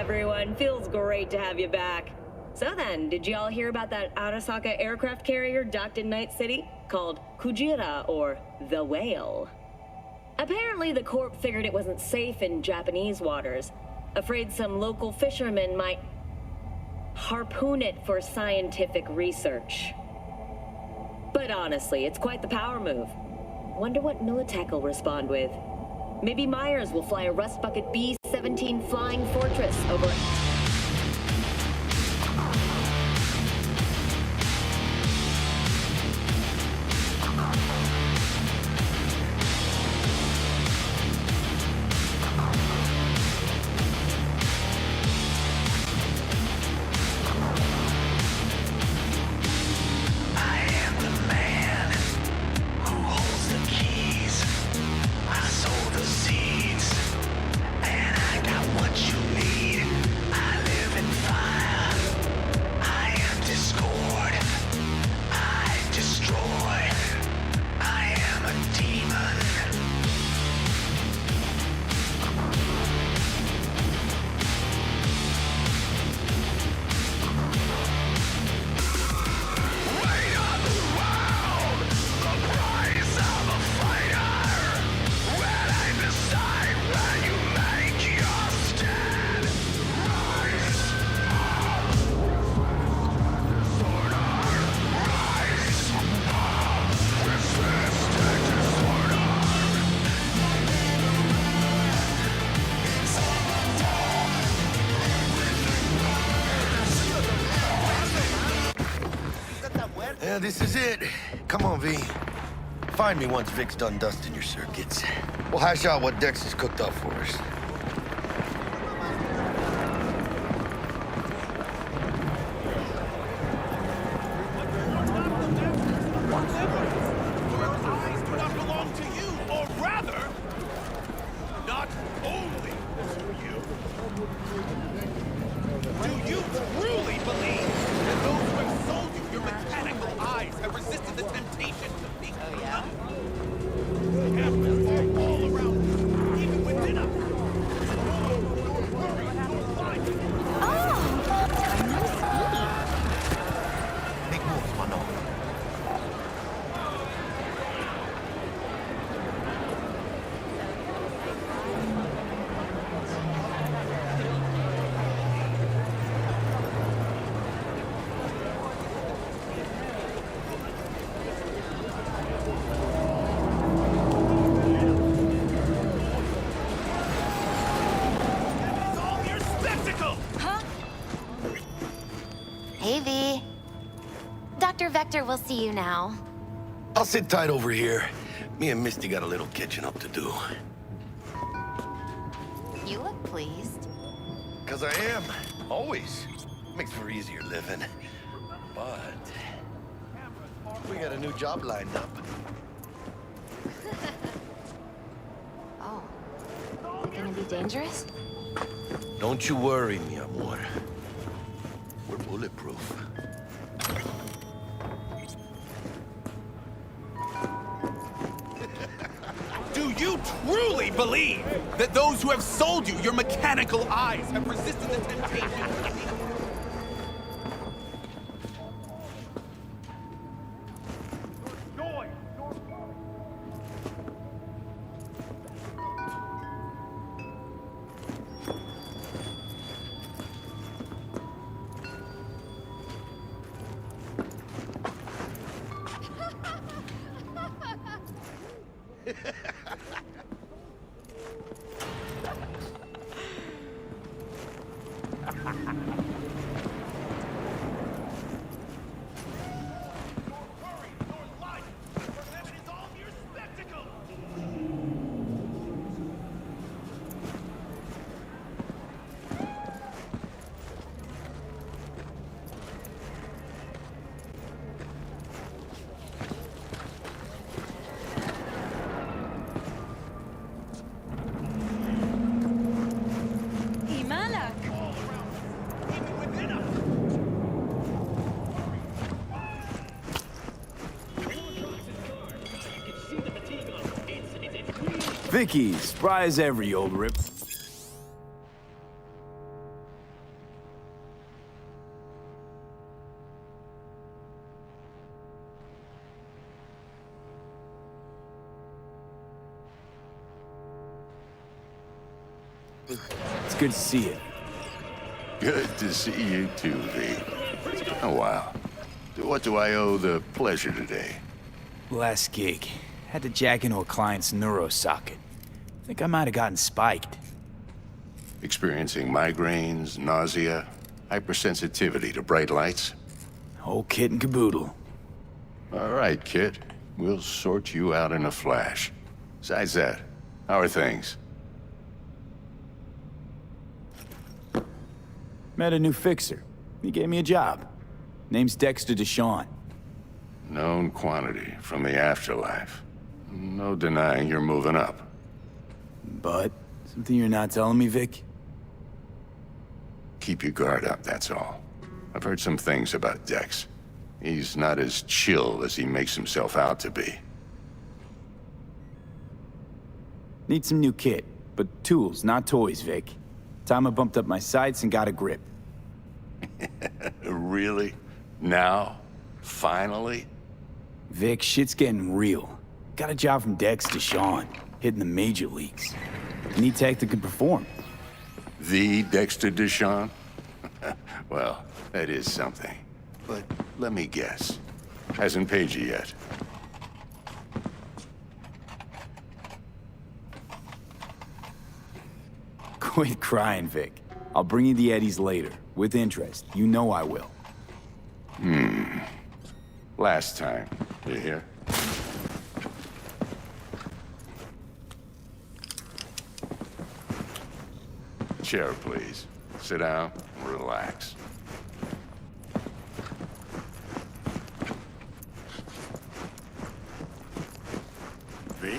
everyone. Feels great to have you back. So then, did y'all hear about that Arasaka aircraft carrier docked in Night City? Called Kujira, or the Whale. Apparently, the Corp figured it wasn't safe in Japanese waters. Afraid some local fishermen might harpoon it for scientific research. But honestly, it's quite the power move. Wonder what Militech will respond with. Maybe Myers will fly a Rust Bucket B-17 Flying Fortress over... Yeah, this is it. Come on, V. Find me once Vic's done dusting your circuits. We'll hash out what Dex has cooked up for us. Hey, V. Dr. Vector will see you now. I'll sit tight over here. Me and Misty got a little catching up to do. You look pleased. 'Cause I am. Always. Makes for easier living. But... we got a new job lined up. Oh. Is it gonna be dangerous? Don't you worry, mi amor. We're bulletproof. Do you truly believe that those who have sold you your mechanical eyes have resisted the temptation? Vicky, spry as ever, you old rip. It's good to see you. Good to see you too, V. It's been a while. What do I owe the pleasure today? Last gig. Had to jack into a client's neuro socket. Think I might have gotten spiked. Experiencing migraines, nausea, hypersensitivity to bright lights? Whole kit and caboodle. All right, kid. We'll sort you out in a flash. Besides that, how are things? Met a new fixer. He gave me a job. Name's Dexter Deshawn. Known quantity from the afterlife. No denying you're moving up. But, something you're not telling me, Vic? Keep your guard up, that's all. I've heard some things about Dex. He's not as chill as he makes himself out to be. Need some new kit, but tools, not toys, Vic. Time I bumped up my sights and got a grip. Really? Now? Finally? Vic, shit's getting real. Got a job from Dex Deshawn, hitting the major leagues. Need tech that can perform. The Dexter Deshawn? Well, that is something. But let me guess. Hasn't paid you yet. Quit crying, Vic. I'll bring you the eddies later, with interest. You know I will. Last time. You hear? Chair, please. Sit down, relax. V?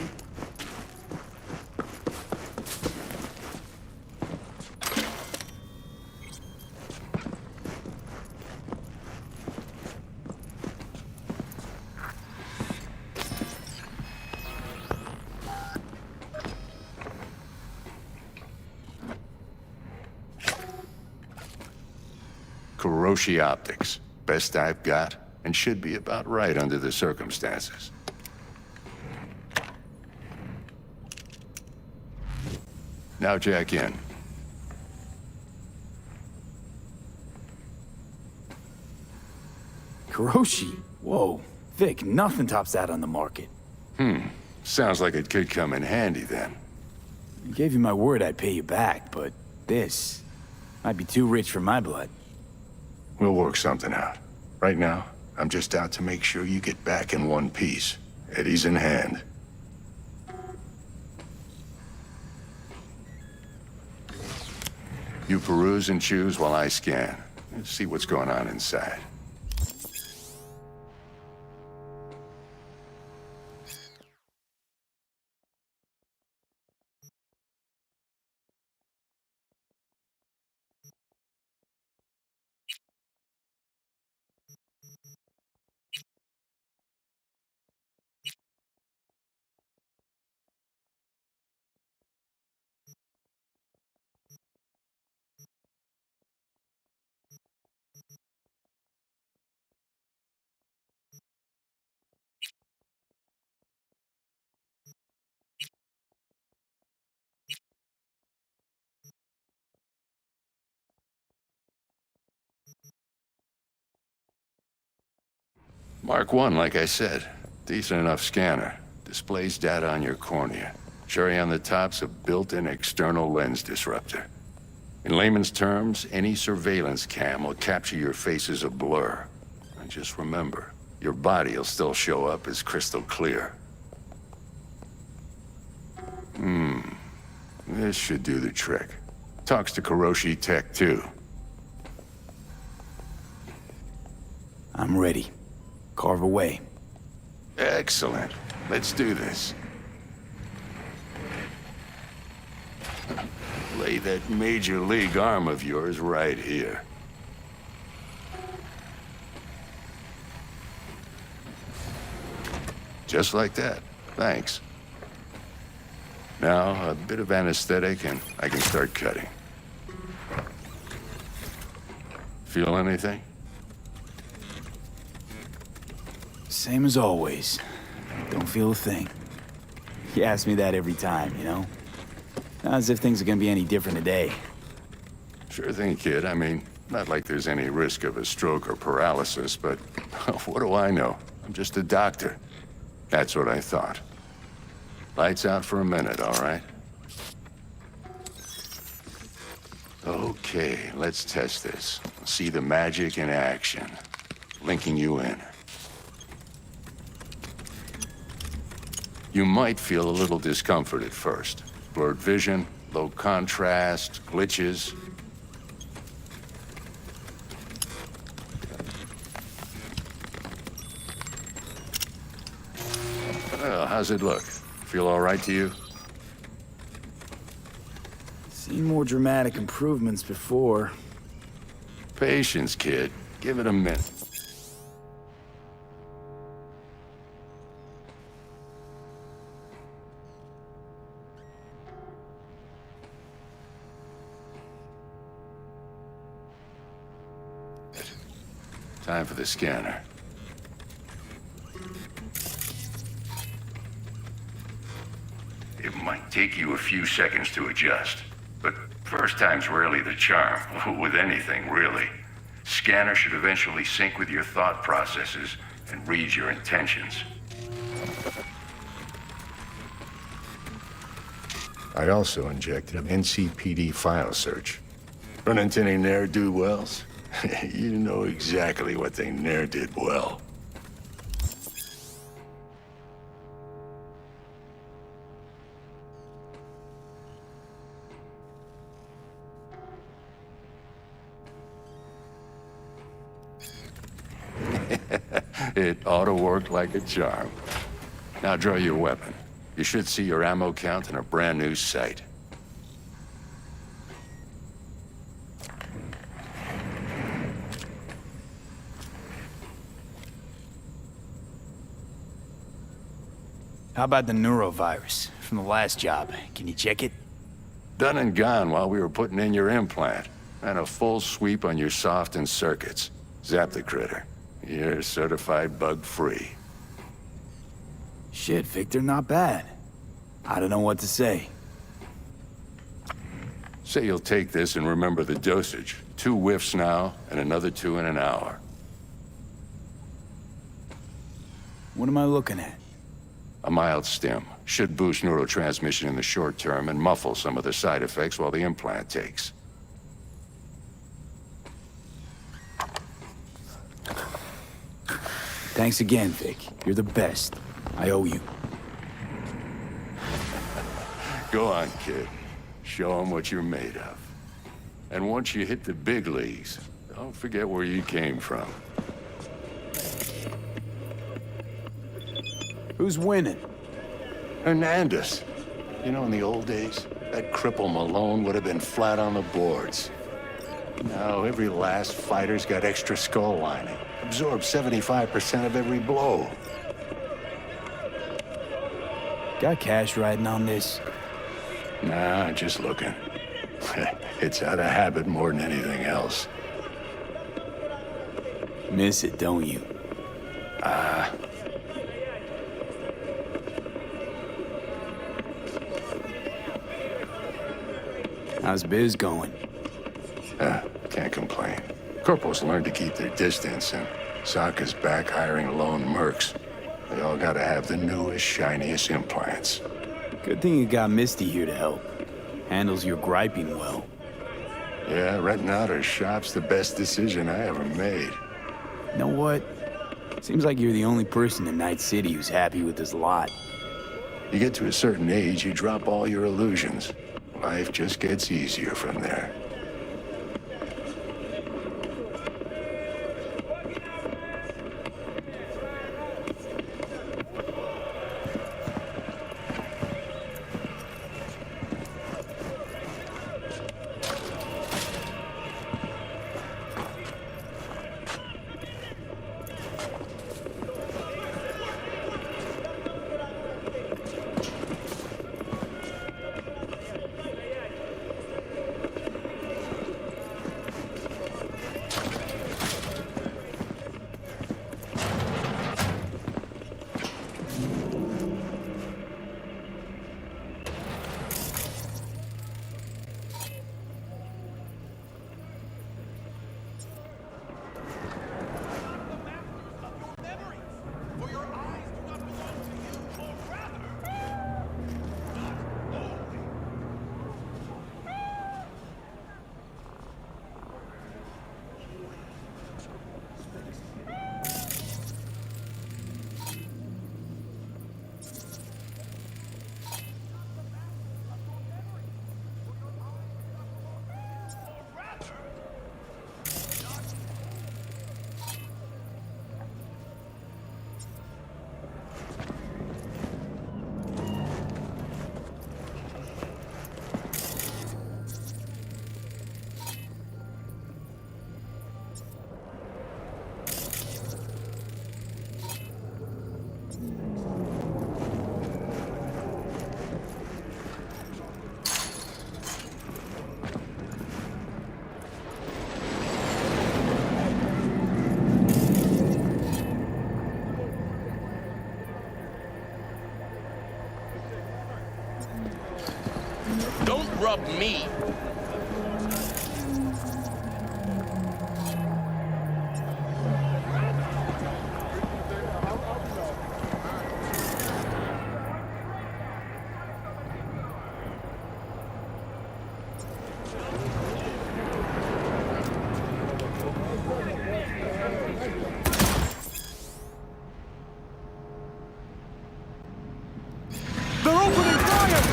Kuroshi Optics. Best I've got, and should be about right under the circumstances. Now jack in. Kuroshi? Whoa. Vic, nothing tops that on the market. Sounds like it could come in handy then. I gave you my word I'd pay you back, but this might be too rich for my blood. We'll work something out. Right now, I'm just out to make sure you get back in one piece. Eddie's in hand. You peruse and choose while I scan. Let's see what's going on inside. Mark 1, like I said. Decent enough scanner. Displays data on your cornea. Cherry on the top's a built-in external lens disruptor. In layman's terms, any surveillance cam will capture your face as a blur. And just remember, your body will still show up as crystal clear. This should do the trick. Talks to Kuroshi Tech, too. I'm ready. Carve away. Excellent. Let's do this. Lay that major league arm of yours right here. Just like that. Thanks. Now, a bit of anesthetic and I can start cutting. Feel anything? Same as always. Don't feel a thing. You ask me that every time, you know? Not as if things are gonna be any different today. Sure thing, kid. I mean, not like there's any risk of a stroke or paralysis, but what do I know? I'm just a doctor. That's what I thought. Lights out for a minute, all right? Okay, let's test this. See the magic in action. Linking you in. You might feel a little discomfort at first. Blurred vision, low contrast, glitches. Well, how's it look? Feel all right to you? Seen more dramatic improvements before. Patience, kid. Give it a minute. Time for the scanner. It might take you a few seconds to adjust, but first time's rarely the charm, with anything, really. Scanner should eventually sync with your thought processes and read your intentions. I also injected an NCPD file search. Run into any ne'er-do-wells? You know exactly what they ne'er did well. It ought to work like a charm. Now draw your weapon. You should see your ammo count in a brand new sight. How about the neurovirus from the last job? Can you check it? Done and gone while we were putting in your implant. And a full sweep on your soft and circuits. Zap the critter. You're certified bug-free. Shit, Victor, not bad. I don't know what to say. Say you'll take this and remember the dosage. 2 whiffs now, and another 2 in an hour. What am I looking at? A mild stim. Should boost neurotransmission in the short term and muffle some of the side effects while the implant takes. Thanks again, Vic. You're the best. I owe you. Go on, kid. Show them what you're made of. And once you hit the big leagues, don't forget where you came from. Who's winning? Hernandez. You know, in the old days, that cripple Malone would have been flat on the boards. Now, every last fighter's got extra skull lining. Absorbs 75% of every blow. Got cash riding on this? Nah, just looking. It's out of habit more than anything else. Miss it, don't you? How's biz going? Can't complain. Corporals learn to keep their distance, and Sokka's back hiring lone mercs. They all gotta have the newest, shiniest implants. Good thing you got Misty here to help. Handles your griping well. Yeah, renting out her shop's the best decision I ever made. You know what? Seems like you're the only person in Night City who's happy with this lot. You get to a certain age, you drop all your illusions. Life just gets easier from there. me. They're opening fire!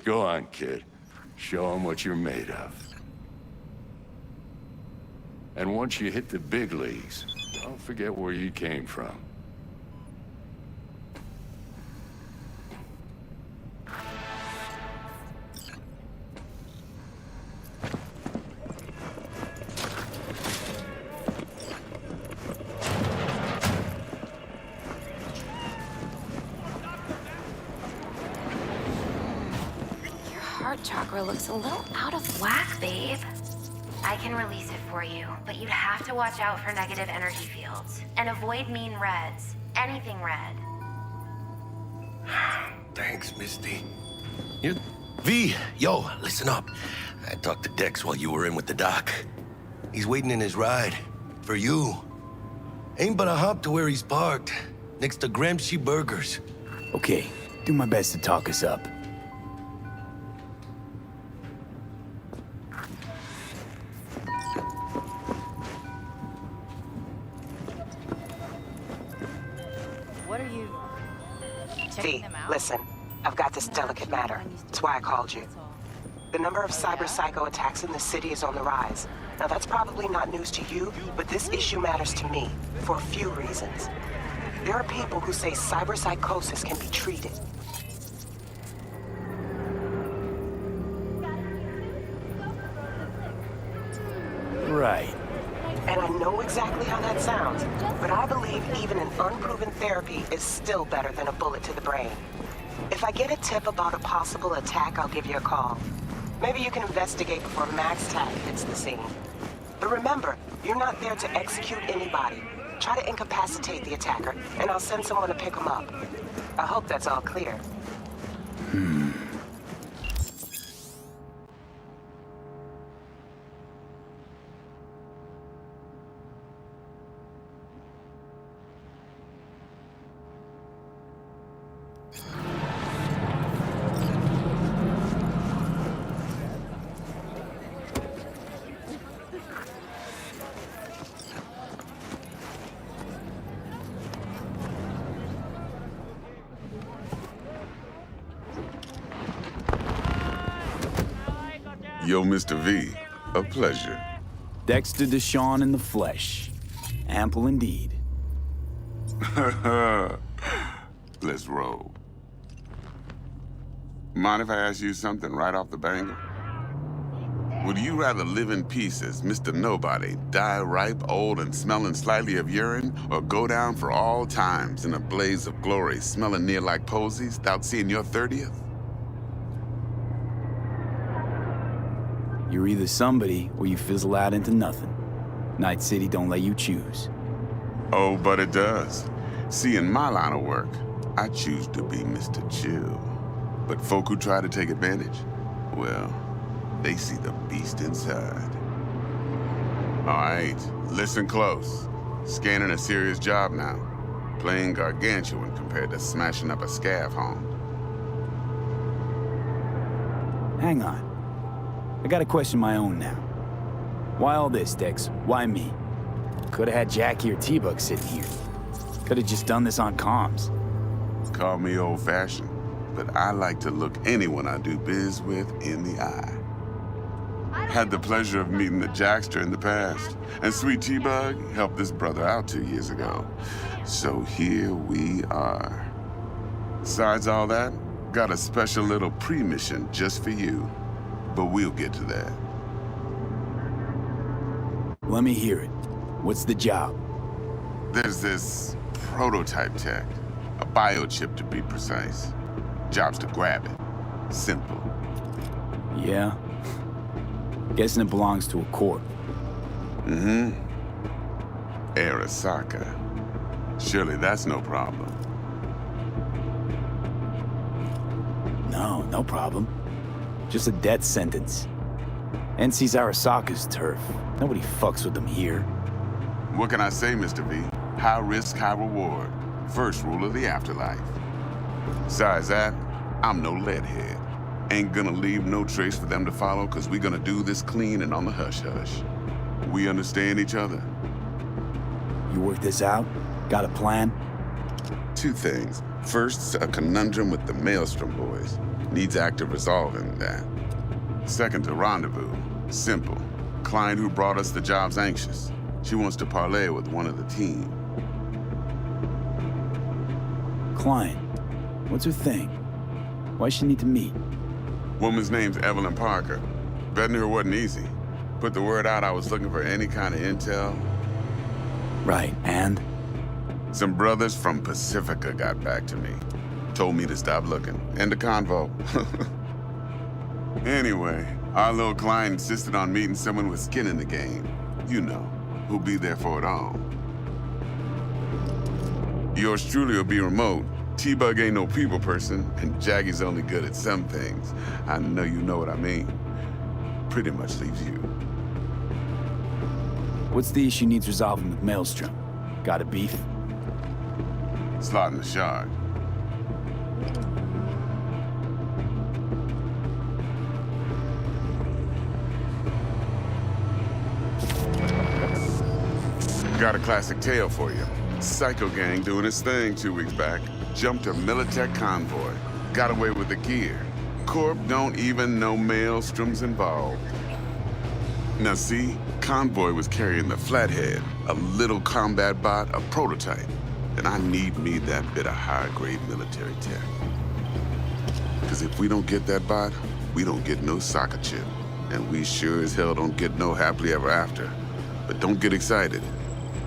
Go on, kid. Show 'em what you're made of. And once you hit the big leagues, don't forget where you came from. Your heart chakra looks a little out of whack, babe. I can release it for you, but you'd have to watch out for negative energy fields. And avoid mean reds. Anything red. Thanks, Misty. V, yo, listen up. I talked to Dex while you were in with the doc. He's waiting in his ride. For you. Ain't but a hop to where he's parked. Next to Gramsci Burgers. Okay, do my best to talk us up. What are you V, listen. I've got this delicate matter. That's why I called you. The number of cyber psycho attacks in the city is on the rise. Now that's probably not news to you, but this issue matters to me for a few reasons. There are people who say cyber psychosis can be treated. Right. And I know exactly how that sounds, but I believe even an unproven therapy is still better than a bullet to the brain. If I get a tip about a possible attack, I'll give you a call. Maybe you can investigate before Max Tag hits the scene. But remember, you're not there to execute anybody. Try to incapacitate the attacker, and I'll send someone to pick him up. I hope that's all clear. Yo, Mr. V, a pleasure. Dexter Deshawn in the flesh. Ample indeed. Let's roll. Mind if I ask you something right off the banger? Would you rather live in peace as Mr. Nobody, die ripe, old, and smelling slightly of urine, or go down for all times in a blaze of glory, smelling near like posies, without seeing your 30th? You're either somebody or you fizzle out into nothing. Night City don't let you choose. Oh, but it does. See, in my line of work, I choose to be Mr. Chill. But folk who try to take advantage, well, they see the beast inside. All right, listen close. Scanning a serious job now. Playing gargantuan compared to smashing up a scav home. Hang on. I got a question of my own now. Why all this, Dex? Why me? Could've had Jackie or T-Bug sitting here. Could've just done this on comms. Call me old-fashioned, but I like to look anyone I do biz with in the eye. Had the pleasure of meeting the Jackster in the past, and Sweet T-Bug helped this brother out 2 years ago. So here we are. Besides all that, got a special little pre-mission just for you. But we'll get to that. Let me hear it. What's the job? There's this Prototype tech. A biochip to be precise. Job's to grab it. Simple. Yeah? Guessing it belongs to a corp. Mm-hmm. Arasaka. Surely that's no problem. No problem. Just a death sentence. NC's Arasaka's turf. Nobody fucks with them here. What can I say, Mr. V? High risk, high reward. First rule of the afterlife. Besides that, I'm no leadhead. Ain't gonna leave no trace for them to follow, cause we gonna do this clean and on the hush-hush. We understand each other? You work this out? Got a plan? Two things. First, a conundrum with the Maelstrom boys. Needs active resolving that. Second, a rendezvous. Simple. Client who brought us the job's anxious. She wants to parlay with one of the team. Client. What's her thing? Why she need to meet? Woman's name's Evelyn Parker. Betting her wasn't easy. Put the word out I was looking for any kind of intel. Right, and? Some brothers from Pacifica got back to me. Told me to stop looking. End of convo. Anyway, our little client insisted on meeting someone with skin in the game. You know, who'll be there for it all. Yours truly will be remote. T-Bug ain't no people person, and Jaggy's only good at some things. I know you know what I mean. Pretty much leaves you. What's the issue needs resolving with Maelstrom? Got a beef? Slotting the shard. Got a classic tale for you. Psycho gang doing its thing 2 weeks back. Jumped a Militech convoy. Got away with the gear. Corp don't even know Maelstrom's involved. Now see, convoy was carrying the Flathead, a little combat bot, a prototype. And I need me that bit of high-grade military tech. Because if we don't get that bot, we don't get no soccer chip. And we sure as hell don't get no happily ever after. But don't get excited.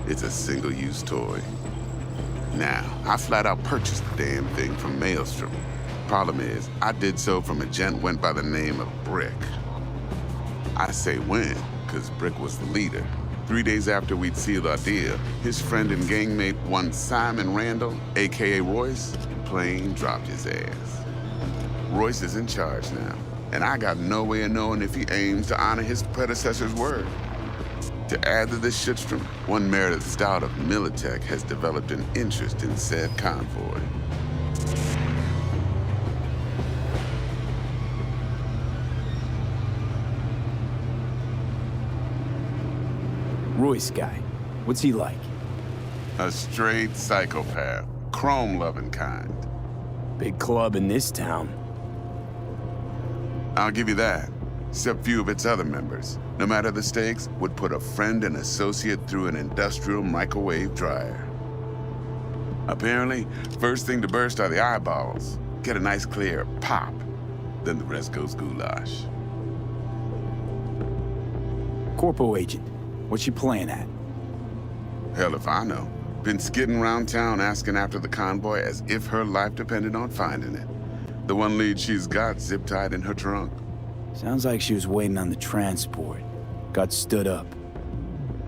It's a single-use toy. Now, I flat out purchased the damn thing from Maelstrom. Problem is, I did so from a gent went by the name of Brick. I say when, because Brick was the leader. 3 days after we'd sealed our deal, his friend and gangmate, one Simon Randall, AKA Royce, plain dropped his ass. Royce is in charge now, and I got no way of knowing if he aims to honor his predecessor's word. To add to this shitstorm, one Meredith Stout of Militech has developed an interest in said convoy. Royce guy. What's he like? A straight psychopath. Chrome-loving kind. Big club in this town. I'll give you that. Except few of its other members, no matter the stakes, would put a friend and associate through an industrial microwave dryer. Apparently, first thing to burst are the eyeballs. Get a nice clear pop. Then the rest goes goulash. Corpo agent. What's she playing at? Hell if I know. Been skidding around town asking after the convoy as if her life depended on finding it. The one lead she's got zip-tied in her trunk. Sounds like she was waiting on the transport. Got stood up.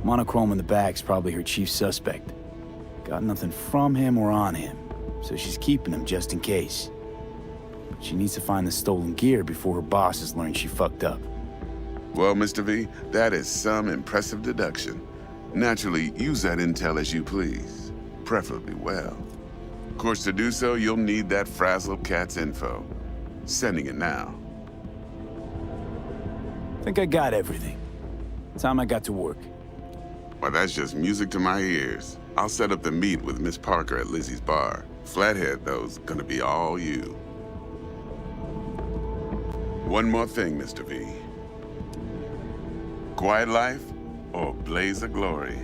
Monochrome in the back's probably her chief suspect. Got nothing from him or on him, so she's keeping him just in case. But she needs to find the stolen gear before her bosses learn she fucked up. Well, Mr. V, that is some impressive deduction. Naturally, use that intel as you please. Preferably well. Of course, to do so, you'll need that frazzled cat's info. Sending it now. Think I got everything. Time I got to work. Well, that's just music to my ears. I'll set up the meet with Miss Parker at Lizzie's bar. Flathead, though's gonna be all you. One more thing, Mr. V. Quiet life or blaze of glory?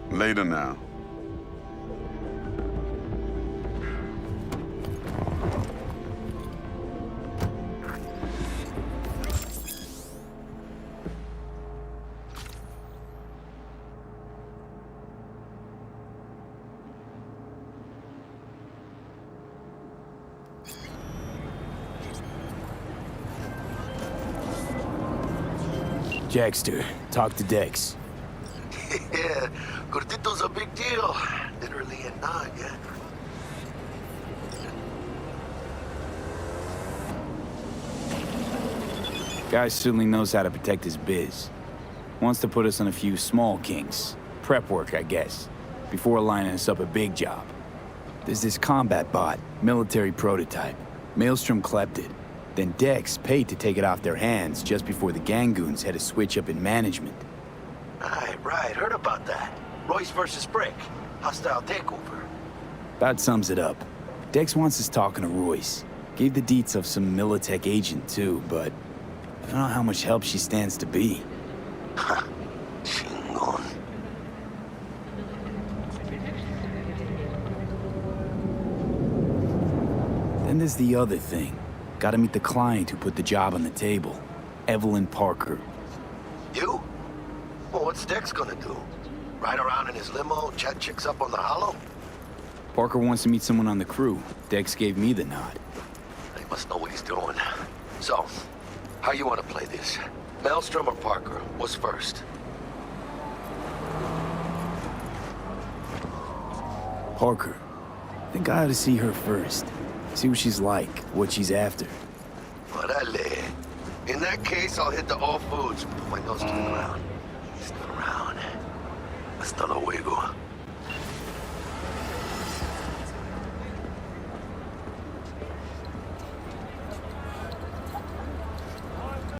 Later now. Jackster, talk to Dex. Yeah, Gordito's a big deal. Literally and not, yeah. Guy certainly knows how to protect his biz. Wants to put us on a few small kinks. Prep work, I guess. Before lining us up a big job. There's this combat bot, military prototype. Maelstrom clept it. Then Dex paid to take it off their hands just before the Gangoons had a switch up in management. Right, heard about that. Royce versus Brick. Hostile takeover. That sums it up. Dex wants us talking to Royce. Gave the deets of some Militech agent too, but I don't know how much help she stands to be. Ha. Chingon. Then there's the other thing. Gotta meet the client who put the job on the table. Evelyn Parker. You? Well, what's Dex gonna do? Ride around in his limo, chat chicks up on the hollow? Parker wants to meet someone on the crew. Dex gave me the nod. He must know what he's doing. So, how you want to play this? Maelstrom or Parker? What's first? Parker. Think I ought to see her first. See what she's like, what she's after. Orale. In that case, I'll hit the all foods. Put my nose to the ground. Still around. Hasta luego.